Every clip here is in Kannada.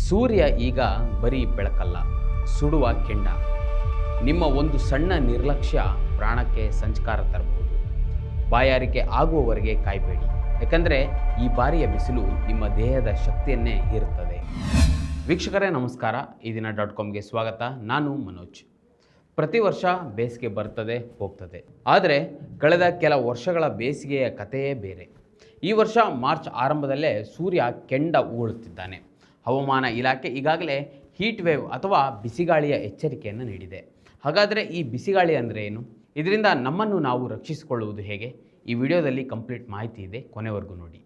ಸೂರ್ಯ ಈಗ ಬರೀ ಬೆಳಕಲ್ಲ, ಸುಡುವ ಕೆಂಡ. ನಿಮ್ಮ ಒಂದು ಸಣ್ಣ ನಿರ್ಲಕ್ಷ್ಯ ಪ್ರಾಣಕ್ಕೆ ಸಂಚಕಾರ ತರಬಹುದು. ಬಾಯಾರಿಕೆ ಆಗುವವರೆಗೆ ಕಾಯಬೇಡಿ, ಯಾಕಂದರೆ ಈ ಬಾರಿಯ ಬಿಸಿಲು ನಿಮ್ಮ ದೇಹದ ಶಕ್ತಿಯನ್ನೇ ಹೀರುತ್ತದೆ. ವೀಕ್ಷಕರೇ ನಮಸ್ಕಾರ, ಈ ದಿನ .comಗೆ ಸ್ವಾಗತ. ನಾನು ಮನೋಜ್. ಪ್ರತಿ ವರ್ಷ ಬೇಸಿಗೆ ಬರ್ತದೆ ಹೋಗ್ತದೆ, ಆದರೆ ಕಳೆದ ಕೆಲ ವರ್ಷಗಳ ಬೇಸಿಗೆಯ ಕಥೆಯೇ ಬೇರೆ. ಈ ವರ್ಷ ಮಾರ್ಚ್ ಆರಂಭದಲ್ಲೇ ಸೂರ್ಯ ಕೆಂಡ ಉಗುಳುತ್ತಿದ್ದಾನೆ. ಹವಾಮಾನ ಇಲಾಖೆ ಈಗಾಗಲೇ ಹೀಟ್ ವೇವ್ ಅಥವಾ ಬಿಸಿಗಾಳಿಯ ಎಚ್ಚರಿಕೆಯನ್ನು ನೀಡಿದೆ. ಹಾಗಾದರೆ ಈ ಬಿಸಿಗಾಳಿ ಅಂದರೆ ಏನು? ಇದರಿಂದ ನಮ್ಮನ್ನು ನಾವು ರಕ್ಷಿಸಿಕೊಳ್ಳುವುದು ಹೇಗೆ? ಈ ವಿಡಿಯೋದಲ್ಲಿ ಕಂಪ್ಲೀಟ್ ಮಾಹಿತಿ ಇದೆ, ಕೊನೆವರೆಗೂ ನೋಡಿ.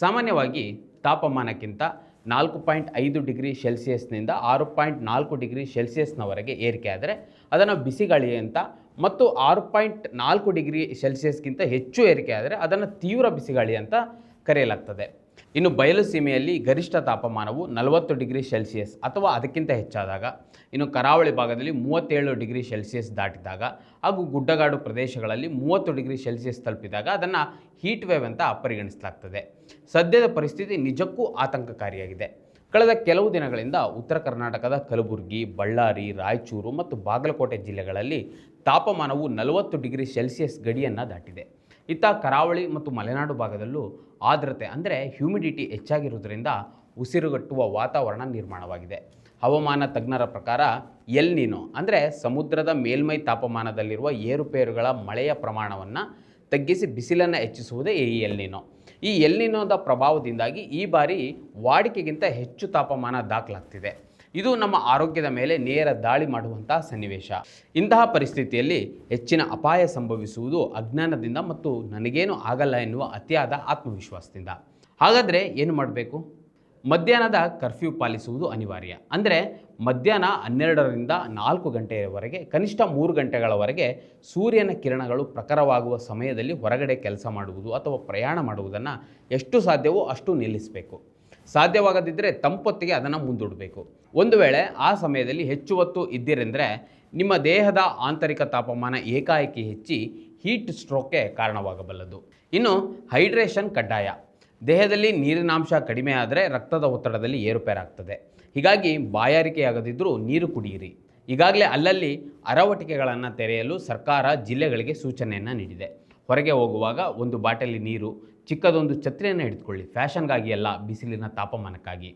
ಸಾಮಾನ್ಯವಾಗಿ ತಾಪಮಾನಕ್ಕಿಂತ 4.5 ಡಿಗ್ರಿ ಸೆಲ್ಸಿಯಸ್ನಿಂದ 6.4 ಡಿಗ್ರಿ ಸೆಲ್ಸಿಯಸ್ನವರೆಗೆ ಏರಿಕೆ ಆದರೆ ಅದನ್ನು ಬಿಸಿಗಾಳಿ ಅಂತ, ಮತ್ತು 6.4 ಡಿಗ್ರಿ ಸೆಲ್ಸಿಯಸ್ಗಿಂತ ಹೆಚ್ಚು ಏರಿಕೆ ಆದರೆ ಅದನ್ನು ತೀವ್ರ ಬಿಸಿಗಾಳಿ ಅಂತ ಕರೆಯಲಾಗ್ತದೆ. ಇನ್ನು ಬಯಲು ಸೀಮೆಯಲ್ಲಿ ಗರಿಷ್ಠ ತಾಪಮಾನವು 40 ಡಿಗ್ರಿ ಸೆಲ್ಸಿಯಸ್ ಅಥವಾ ಅದಕ್ಕಿಂತ ಹೆಚ್ಚಾದಾಗ, ಇನ್ನು ಕರಾವಳಿ ಭಾಗದಲ್ಲಿ 37 ಡಿಗ್ರಿ ಸೆಲ್ಸಿಯಸ್ ದಾಟಿದಾಗ ಹಾಗೂ ಗುಡ್ಡಗಾಡು ಪ್ರದೇಶಗಳಲ್ಲಿ 30 ಡಿಗ್ರಿ ಸೆಲ್ಸಿಯಸ್ ತಲುಪಿದಾಗ ಅದನ್ನು ಹೀಟ್ ವೇವ್ ಅಂತ ಪರಿಗಣಿಸಲಾಗ್ತದೆ. ಸದ್ಯದ ಪರಿಸ್ಥಿತಿ ನಿಜಕ್ಕೂ ಆತಂಕಕಾರಿಯಾಗಿದೆ. ಕಳೆದ ಕೆಲವು ದಿನಗಳಿಂದ ಉತ್ತರ ಕರ್ನಾಟಕದ ಕಲಬುರಗಿ, ಬಳ್ಳಾರಿ, ರಾಯಚೂರು ಮತ್ತು ಬಾಗಲಕೋಟೆ ಜಿಲ್ಲೆಗಳಲ್ಲಿ ತಾಪಮಾನವು 40 ಡಿಗ್ರಿ ಸೆಲ್ಸಿಯಸ್ ಗಡಿಯನ್ನು ದಾಟಿದೆ. ಇತ್ತ ಕರಾವಳಿ ಮತ್ತು ಮಲೆನಾಡು ಭಾಗದಲ್ಲೂ ಆರ್ದ್ರತೆ ಅಂದರೆ ಹ್ಯೂಮಿಡಿಟಿ ಹೆಚ್ಚಾಗಿರುವುದರಿಂದ ಉಸಿರುಗಟ್ಟುವ ವಾತಾವರಣ ನಿರ್ಮಾಣವಾಗಿದೆ. ಹವಾಮಾನ ತಜ್ಞರ ಪ್ರಕಾರ ಎಲ್ ನೀನೋ ಅಂದರೆ ಸಮುದ್ರದ ಮೇಲ್ಮೈ ತಾಪಮಾನದಲ್ಲಿರುವ ಏರುಪೇರುಗಳ ಮಳೆಯ ಪ್ರಮಾಣವನ್ನು ತಗ್ಗಿಸಿ ಬಿಸಿಲನ್ನು ಹೆಚ್ಚಿಸುವುದೇ ಈ ಎಲ್ ನೀನೋ. ಈ ಎಲ್ ನೀನೋದ ಪ್ರಭಾವದಿಂದಾಗಿ ಈ ಬಾರಿ ವಾಡಿಕೆಗಿಂತ ಹೆಚ್ಚು ತಾಪಮಾನ ದಾಖಲಾಗ್ತಿದೆ. ಇದು ನಮ್ಮ ಆರೋಗ್ಯದ ಮೇಲೆ ನೇರ ದಾಳಿ ಮಾಡುವಂತಹ ಸನ್ನಿವೇಶ. ಇಂತಹ ಪರಿಸ್ಥಿತಿಯಲ್ಲಿ ಹೆಚ್ಚಿನ ಅಪಾಯ ಸಂಭವಿಸುವುದು ಅಜ್ಞಾನದಿಂದ ಮತ್ತು ನನಗೇನು ಆಗಲ್ಲ ಎನ್ನುವ ಅತಿಯಾದ ಆತ್ಮವಿಶ್ವಾಸದಿಂದ. ಹಾಗಾದರೆ ಏನು ಮಾಡಬೇಕು? ಮಧ್ಯಾಹ್ನದ ಕರ್ಫ್ಯೂ ಪಾಲಿಸುವುದು ಅನಿವಾರ್ಯ. ಅಂದರೆ ಮಧ್ಯಾಹ್ನ 12ರಿಂದ 4 ಗಂಟೆಯವರೆಗೆ ಕನಿಷ್ಠ 3 ಗಂಟೆಗಳವರೆಗೆ ಸೂರ್ಯನ ಕಿರಣಗಳು ಪ್ರಖರವಾಗುವ ಸಮಯದಲ್ಲಿ ಹೊರಗಡೆ ಕೆಲಸ ಮಾಡುವುದು ಅಥವಾ ಪ್ರಯಾಣ ಮಾಡುವುದನ್ನು ಎಷ್ಟು ಸಾಧ್ಯವೋ ಅಷ್ಟು ನಿಲ್ಲಿಸಬೇಕು. ಸಾಧ್ಯವಾಗದಿದ್ದರೆ ತಂಪೊತ್ತಿಗೆ ಅದನ್ನು ಮುಂದೂಡಬೇಕು. ಒಂದು ವೇಳೆ ಆ ಸಮಯದಲ್ಲಿ ಹೆಚ್ಚು ಹೊತ್ತು ಇದ್ದಿರೆಂದರೆ ನಿಮ್ಮ ದೇಹದ ಆಂತರಿಕ ತಾಪಮಾನ ಏಕಾಏಕಿ ಹೆಚ್ಚಿ ಹೀಟ್ ಸ್ಟ್ರೋಕ್ಗೆ ಕಾರಣವಾಗಬಲ್ಲದು. ಇನ್ನು ಹೈಡ್ರೇಷನ್ ಕಡ್ಡಾಯ. ದೇಹದಲ್ಲಿ ನೀರಿನಾಂಶ ಕಡಿಮೆ ಆದರೆ ರಕ್ತದ ಒತ್ತಡದಲ್ಲಿ ಏರುಪೇರಾಗ್ತದೆ. ಹೀಗಾಗಿ ಬಾಯಾರಿಕೆಯಾಗದಿದ್ದರೂ ನೀರು ಕುಡಿಯಿರಿ. ಈಗಾಗಲೇ ಅಲ್ಲಲ್ಲಿ ಅರವಟಿಕೆಗಳನ್ನು ತೆರೆಯಲು ಸರ್ಕಾರ ಜಿಲ್ಲೆಗಳಿಗೆ ಸೂಚನೆಯನ್ನು ನೀಡಿದೆ. ಹೊರಗೆ ಹೋಗುವಾಗ ಒಂದು ಬಾಟಲಿ ನೀರು, ಚಿಕ್ಕದೊಂದು ಛತ್ರಿಯನ್ನು ಹಿಡಿದುಕೊಳ್ಳಿ. ಫ್ಯಾಷನ್ಗಾಗಿ ಅಲ್ಲ, ಬಿಸಿಲಿನ ತಾಪಮಾನಕ್ಕಾಗಿ.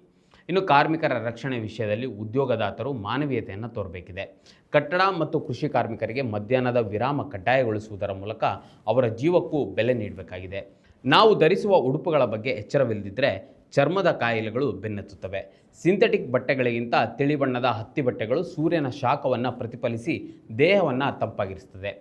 ಇನ್ನು ಕಾರ್ಮಿಕರ ರಕ್ಷಣೆ ವಿಷಯದಲ್ಲಿ ಉದ್ಯೋಗದಾತರು ಮಾನವೀಯತೆಯನ್ನು ತೋರಬೇಕಿದೆ. ಕಟ್ಟಡ ಮತ್ತು ಕೃಷಿ ಕಾರ್ಮಿಕರಿಗೆ ಮಧ್ಯಾಹ್ನದ ವಿರಾಮ ಕಡ್ಡಾಯಗೊಳಿಸುವುದರ ಮೂಲಕ ಅವರ ಜೀವಕ್ಕೂ ಬೆಲೆ ನೀಡಬೇಕಾಗಿದೆ. ನಾವು ಧರಿಸುವ ಉಡುಪುಗಳ ಬಗ್ಗೆ ಎಚ್ಚರವಿಲ್ಲದಿದ್ದರೆ ಚರ್ಮದ ಕಾಯಿಲೆಗಳು ಬೆನ್ನತ್ತುತ್ತವೆ. ಸಿಂಥೆಟಿಕ್ ಬಟ್ಟೆಗಳಿಗಿಂತ ತಿಳಿ ಬಣ್ಣದ ಹತ್ತಿ ಬಟ್ಟೆಗಳು ಸೂರ್ಯನ ಶಾಖವನ್ನು ಪ್ರತಿಫಲಿಸಿ ದೇಹವನ್ನು ತಂಪಾಗಿರಿಸುತ್ತದೆ.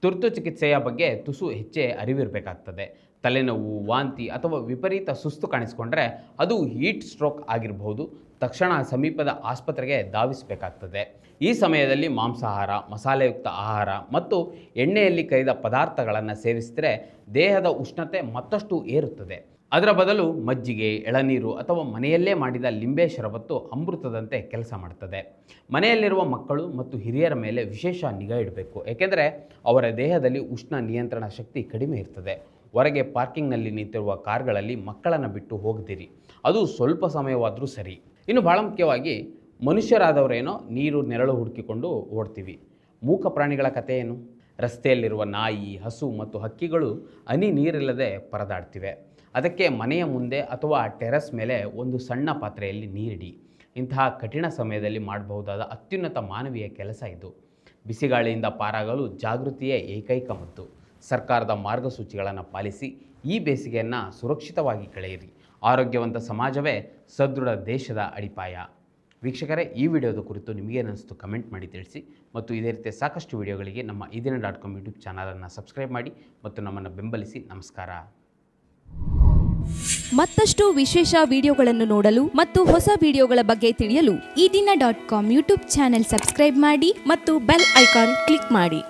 ತುರ್ತು ಚಿಕಿತ್ಸೆಯ ಬಗ್ಗೆ ತುಸು ಹೆಚ್ಚೇ ಅರಿವಿರಬೇಕಾಗ್ತದೆ. ತಲೆನೋವು, ವಾಂತಿ ಅಥವಾ ವಿಪರೀತ ಸುಸ್ತು ಕಾಣಿಸಿಕೊಂಡ್ರೆ ಅದು ಹೀಟ್ ಸ್ಟ್ರೋಕ್ ಆಗಿರಬಹುದು. ತಕ್ಷಣ ಸಮೀಪದ ಆಸ್ಪತ್ರೆಗೆ ಧಾವಿಸಬೇಕಾಗ್ತದೆ. ಈ ಸಮಯದಲ್ಲಿ ಮಾಂಸಾಹಾರ, ಮಸಾಲೆಯುಕ್ತ ಆಹಾರ ಮತ್ತು ಎಣ್ಣೆಯಲ್ಲಿ ಕರಿದ ಪದಾರ್ಥಗಳನ್ನು ಸೇವಿಸಿದರೆ ದೇಹದ ಉಷ್ಣತೆ ಮತ್ತಷ್ಟು ಏರುತ್ತದೆ. ಅದರ ಬದಲು ಮಜ್ಜಿಗೆ, ಎಳನೀರು ಅಥವಾ ಮನೆಯಲ್ಲೇ ಮಾಡಿದ ಲಿಂಬೆ ಶರಬತ್ತು ಅಮೃತದಂತೆ ಕೆಲಸ ಮಾಡ್ತದೆ. ಮನೆಯಲ್ಲಿರುವ ಮಕ್ಕಳು ಮತ್ತು ಹಿರಿಯರ ಮೇಲೆ ವಿಶೇಷ ನಿಗಾ ಇಡಬೇಕು, ಏಕೆಂದರೆ ಅವರ ದೇಹದಲ್ಲಿ ಉಷ್ಣ ನಿಯಂತ್ರಣ ಶಕ್ತಿ ಕಡಿಮೆ ಇರ್ತದೆ. ಹೊರಗೆ ಪಾರ್ಕಿಂಗ್ನಲ್ಲಿ ನಿಂತಿರುವ ಕಾರ್ಗಳಲ್ಲಿ ಮಕ್ಕಳನ್ನು ಬಿಟ್ಟು ಹೋಗದಿರಿ, ಅದು ಸ್ವಲ್ಪ ಸಮಯವಾದರೂ ಸರಿ. ಇನ್ನು ಭಾಳ ಮುಖ್ಯವಾಗಿ, ಮನುಷ್ಯರಾದವರೇನೋ ನೀರು ನೆರಳು ಹುಡುಕಿಕೊಂಡು ಓಡ್ತೀವಿ. ಮೂಕ ಪ್ರಾಣಿಗಳ ಕಥೆ ಏನು? ರಸ್ತೆಯಲ್ಲಿರುವ ನಾಯಿ, ಹಸು ಮತ್ತು ಹಕ್ಕಿಗಳು ಹನಿ ನೀರಿಲ್ಲದೆ ಪರದಾಡ್ತಿವೆ. ಅದಕ್ಕೆ ಮನೆಯ ಮುಂದೆ ಅಥವಾ ಟೆರೆಸ್ ಮೇಲೆ ಒಂದು ಸಣ್ಣ ಪಾತ್ರೆಯಲ್ಲಿ ನೀರಿಡಿ. ಇಂತಹ ಕಠಿಣ ಸಮಯದಲ್ಲಿ ಮಾಡಬಹುದಾದ ಅತ್ಯುನ್ನತ ಮಾನವೀಯ ಕೆಲಸ ಇದು. ಬಿಸಿಗಾಳಿಯಿಂದ ಪಾರಾಗಲು ಜಾಗೃತಿಯೇ ಏಕೈಕ ಮದ್ದು. ಸರ್ಕಾರದ ಮಾರ್ಗಸೂಚಿಗಳನ್ನು ಪಾಲಿಸಿ ಈ ಬೇಸಿಗೆಯನ್ನು ಸುರಕ್ಷಿತವಾಗಿ ಕಳೆಯಿರಿ. ಆರೋಗ್ಯವಂತ ಸಮಾಜವೇ ಸದೃಢ ದೇಶದ ಅಡಿಪಾಯ. ವೀಕ್ಷಕರೇ, ಈ ವಿಡಿಯೋದ ಕುರಿತು ನಿಮಗೇನಿಸ್ತು ಕಮೆಂಟ್ ಮಾಡಿ ತಿಳಿಸಿ. ಮತ್ತು ಇದೇ ರೀತಿಯ ಸಾಕಷ್ಟು ವಿಡಿಯೋಗಳಿಗೆ ನಮ್ಮ ಈ ದಿನ .com ಯೂಟ್ಯೂಬ್ ಚಾನಲನ್ನು ಸಬ್ಸ್ಕ್ರೈಬ್ ಮಾಡಿ ಮತ್ತು ನಮ್ಮನ್ನು ಬೆಂಬಲಿಸಿ. ನಮಸ್ಕಾರ. ಮತ್ತಷ್ಟು ವಿಶೇಷ ವಿಡಿಯೋಗಳನ್ನು ನೋಡಲು ಮತ್ತು ಹೊಸ ವಿಡಿಯೋಗಳ ಬಗ್ಗೆ ತಿಳಿಯಲು ಈ ದಿನ .com ಯೂಟ್ಯೂಬ್ ಚಾನೆಲ್ ಸಬ್ಸ್ಕ್ರೈಬ್ ಮಾಡಿ ಮತ್ತು ಬೆಲ್ ಐಕಾನ್ ಕ್ಲಿಕ್ ಮಾಡಿ.